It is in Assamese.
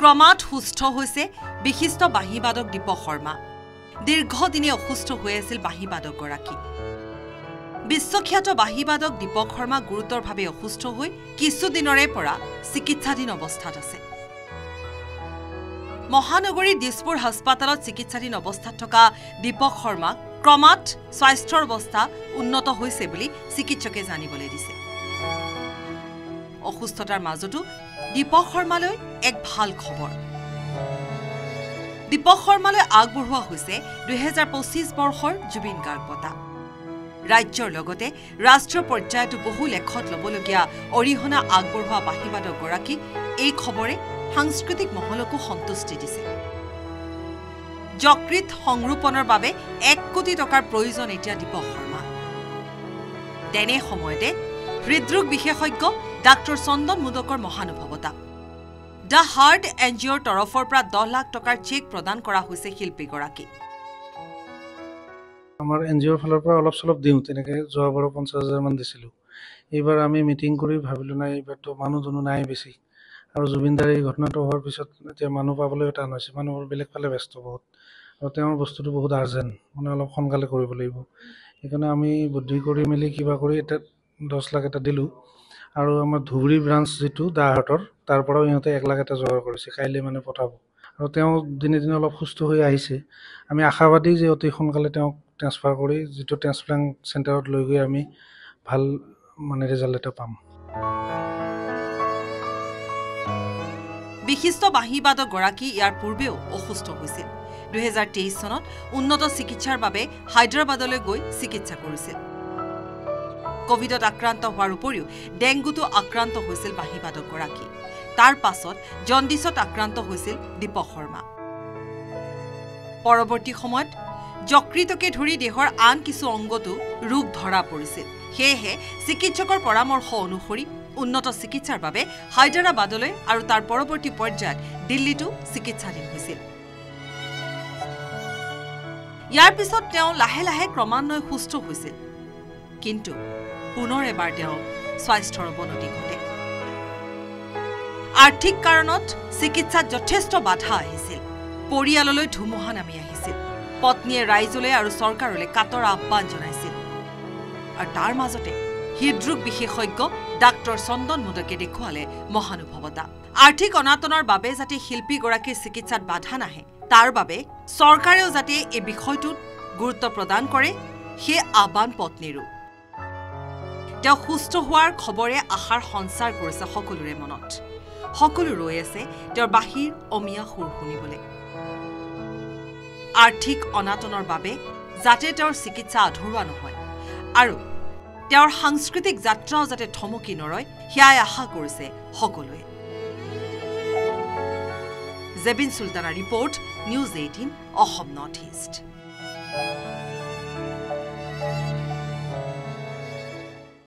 ক্ৰমাৎ সুস্থ হৈছে বিশিষ্ট বাঁহীবাদক দীপক শৰ্মা দীৰ্ঘদিনে অসুস্থ হৈ আছিল বাঁহীবাদকগৰাকী বিশ্বখ্যাত বাঁহীবাদক দীপক শৰ্মা গুৰুতৰভাৱে অসুস্থ হৈ কিছুদিনৰে পৰা চিকিৎসাধীন অৱস্থাত আছে মহানগৰীৰ দিছপুৰ হাস্পাতালত চিকিৎসাধীন অৱস্থাত থকা দীপক শৰ্মাক ক্ৰমাৎ স্বাস্থ্যৰ অৱস্থা উন্নত হৈছে বুলি চিকিৎসকে জানিবলৈ দিছে অসুস্থতাৰ মাজতো দীপক শৰ্মালৈ এক ভাল খবৰ দীপক শৰ্মালৈ আগবঢ়োৱা হৈছে 2025 বৰ্ষৰ জুবিন গাৰ্গ বঁটা ৰাজ্যৰ লগতে ৰাষ্ট্ৰীয় পৰ্যায়তো বহু লেখত ল'বলগীয়া অৰিহণা আগবঢ়োৱা বাঁহীবাদকগৰাকী এই খবৰে সাংস্কৃতিক মহলকো সন্তুষ্টি দিছে যকৃত সংৰোপণৰ বাবে 1 কোটি টকাৰ প্ৰয়োজন এতিয়া দীপক শৰ্মা তেনে সময়তে হৃদৰোগ বিশেষজ্ঞ ডাক্তৰ চন্দন মুদকৰ মহানুভৱতা দ্য হাৰ্ট এনজিঅ'ৰ তৰফৰ পৰা 10 লাখ টকাৰ চেক প্ৰদান কৰা হৈছে শিল্পীগৰাকী আমাৰ এনজিঅ'ৰ ফালৰ পৰা অলপ চলপ দিওঁ তেনেকৈ যোৱাবাৰ 50,000 মান দিছিলোঁ এইবাৰ আমি মিটিং কৰি ভাবিলোঁ নাই এইবাৰতো মানুহজনো নাই বেছি আৰু জুবিনদাৰ এই ঘটনাটো হোৱাৰ পিছত এতিয়া মানুহ পাবলৈ টান হৈছে মানুহবোৰ বেলেগ ফালে ব্যস্ত বহুত আৰু তেওঁৰ বস্তুটো বহুত আৰ্জেণ্ট মানে অলপ সোনকালে কৰিব লাগিব সেইকাৰণে আমি বুদ্ধি কৰি মেলি কিবা কৰি এটা 10 লাখ এটা দিলোঁ আৰু আমাৰ ধুবুৰী ব্ৰাঞ্চ যিটো দা হাৰ্টৰ তাৰ পৰাও ইহঁতে 1 লাখ এটা যোগাৰ কৰিছে কাইলৈ মানে পঠাব আৰু তেওঁ দিনে দিনে অলপ সুস্থ হৈ আহিছে আমি আশাবাদী যে অতি সোনকালে তেওঁক ট্ৰান্সফাৰ কৰি যিটো ট্ৰান্সপ্লান্ট চেণ্টাৰত লৈ গৈ আমি ভাল মানে ৰিজাল্ট এটা পাম বিশিষ্ট বাঁহীবাদকগৰাকী ইয়াৰ পূৰ্বেও অসুস্থ হৈছিল 2023 চনত উন্নত চিকিৎসাৰ বাবে হায়দৰাবাদলৈ গৈ চিকিৎসা কৰিছিল কোভিডত আক্ৰান্ত হোৱাৰ উপৰিও ডেংগুতো আক্ৰান্ত হৈছিল বাঁহীবাদকগৰাকী তাৰ পাছত জণ্ডিছত আক্ৰান্ত হৈছিল দীপক শৰ্মা পৰৱৰ্তী সময়ত যকৃতকে ধৰি দেহৰ আন কিছু অংগতো ৰোগ ধৰা পৰিছিল সেয়েহে চিকিৎসকৰ পৰামৰ্শ অনুসৰি উন্নত চিকিৎসাৰ বাবে হায়দৰাবাদলৈ আৰু তাৰ পৰৱৰ্তী পৰ্যায়ত দিল্লীতো চিকিৎসাধীন হৈছিল ইয়াৰ পিছত তেওঁ লাহে লাহে ক্ৰমান্বয়ে সুস্থ হৈছিল কিন্তু পুনৰ এবাৰ তেওঁ স্বাস্থ্যৰ অৱনতি ঘটে আৰ্থিক কাৰণত চিকিৎসাত যথেষ্ট বাধা আহিছিল পৰিয়াললৈ ধুমুহা নামি আহিছিল পত্নীয়ে ৰাইজলৈ আৰু চৰকাৰলৈ কাতৰ আহ্বান জনাইছিল আৰু তাৰ মাজতে হৃদৰোগ বিশেষজ্ঞ ডাক্তৰ চন্দন মুদকে দেখুৱালে মহানুভৱতা আৰ্থিক অনাটনৰ বাবে যাতে শিল্পীগৰাকীৰ চিকিৎসাত বাধা নাহে তাৰ বাবে চৰকাৰেও যাতে এই বিষয়টোত গুৰুত্ব প্ৰদান কৰে সেই আহ্বান পত্নীৰো তেওঁ সুস্থ হোৱাৰ খবৰে আশাৰ সঞ্চাৰ কৰিছে সকলোৰে মনত সকলো ৰৈ আছে তেওঁৰ বাহিৰ অমিয়া সুৰ শুনিবলৈ আৰ্থিক অনাটনৰ বাবে যাতে তেওঁৰ চিকিৎসা আধৰুৱা নহয় আৰু তেওঁৰ সাংস্কৃতিক যাত্ৰাও যাতে থমকি নৰয় সেয়াই আশা কৰিছে সকলোৱে Jebin Sultana report news 18 Assam north east